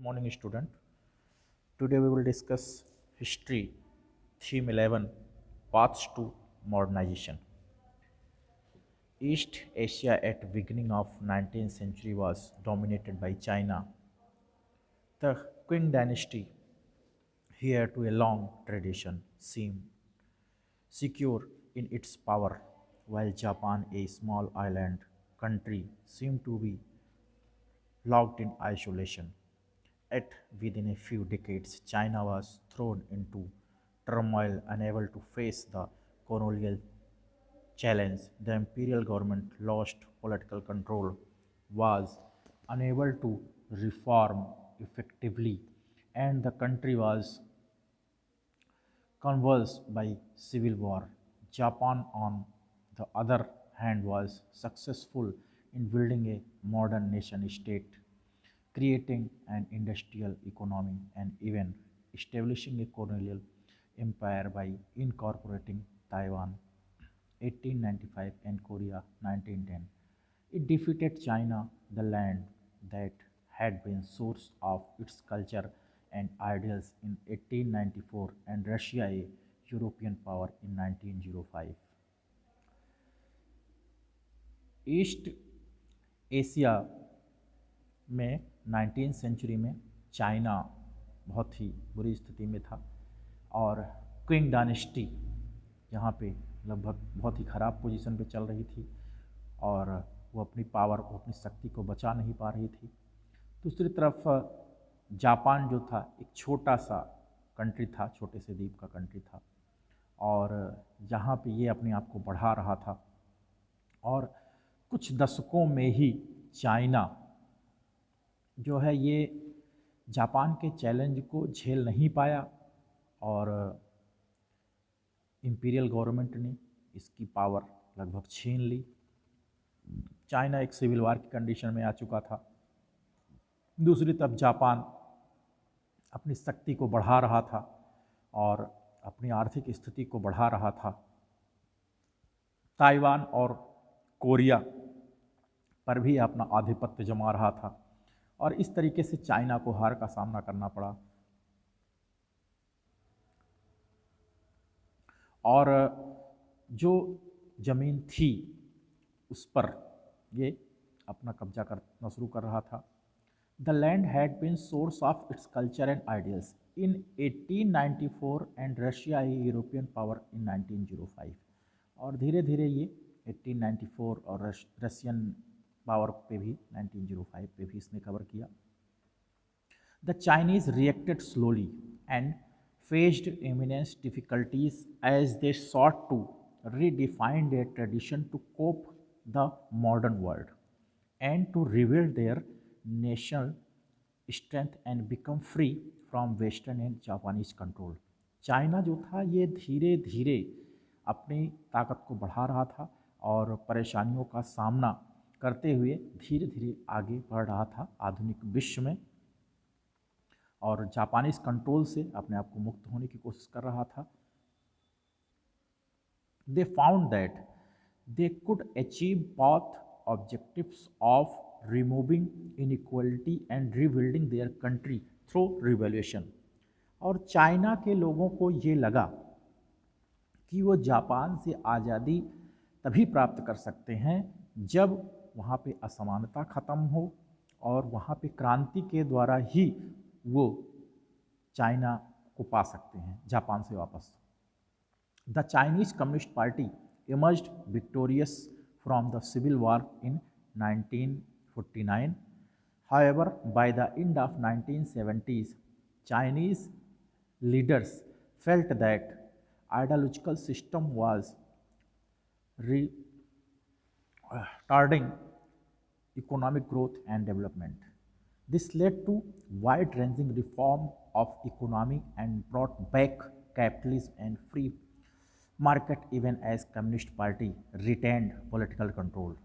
Morning, student. Today we will discuss history, theme 11, paths to modernization. East Asia at the beginning of 19th century was dominated by China. The Qing dynasty, here to a long tradition, seemed secure in its power, while Japan, a small island country, seemed to be locked in isolation. Yet, within a few decades, China was thrown into turmoil, unable to face the colonial challenge. The imperial government lost political control, was unable to reform effectively, and the country was convulsed by civil war. Japan, on the other hand, was successful in building a modern nation state, creating an industrial economy, and even establishing a colonial empire by incorporating Taiwan 1895 and Korea 1910. It defeated China, the land that had been source of its culture and ideals in 1894, and Russia, a European power, in 1905. East Asia में 19th century में China बहुत ही बुरी स्थिति में था और Qing dynasty यहाँ पे लगभग बहुत ही ख़राब पोजीशन पे चल रही थी और वो अपनी पावर, वो अपनी शक्ति को बचा नहीं पा रही थी। दूसरी तरफ जापान जो था एक छोटा सा कंट्री था, छोटे से द्वीप का कंट्री था और यहाँ पे ये अपने आप को बढ़ा रहा था और कुछ दशकों में ही चाइना जो है ये जापान के चैलेंज को झेल नहीं पाया और इंपीरियल गवर्नमेंट ने इसकी पावर लगभग छीन ली। चाइना एक सिविल वार की कंडीशन में आ चुका था। दूसरी तरफ जापान अपनी शक्ति को बढ़ा रहा था और अपनी आर्थिक स्थिति को बढ़ा रहा था। ताइवान और कोरिया पर भी अपना आधिपत्य जमा रहा था और इस तरीके से चाइना को हार का सामना करना पड़ा और जो ज़मीन थी उस पर ये अपना कब्जा करना शुरू कर रहा था। The land had been source of its culture and ideals in 1894 and Russia a European power in 1905 और धीरे धीरे ये 1894 और रशियन पावर पे भी 1905 पे भी इसने कवर किया। The Chinese reacted slowly and faced immense difficulties as they sought to redefine their tradition to cope the modern world and to rebuild their national strength and become free from western and Japanese control. China जो था ये धीरे धीरे अपनी ताकत को बढ़ा रहा था और परेशानियों का सामना करते हुए धीरे धीरे आगे बढ़ रहा था आधुनिक विश्व में और जापानीज कंट्रोल से अपने आप को मुक्त होने की कोशिश कर रहा था। They found that they could achieve both objectives of removing inequality and rebuilding their country through revolution. और चाइना के लोगों को ये लगा कि वो जापान से आज़ादी तभी प्राप्त कर सकते हैं जब वहाँ पे असमानता ख़त्म हो और वहाँ पे क्रांति के द्वारा ही वो चाइना को पा सकते हैं जापान से वापस। The Chinese Communist Party emerged victorious from the civil war in 1949। However by the end of 1970s Chinese leaders felt that ideological system was retarding economic growth and development. This led to wide-ranging reform of economy and brought back capitalism and free market even as Communist Party retained political control.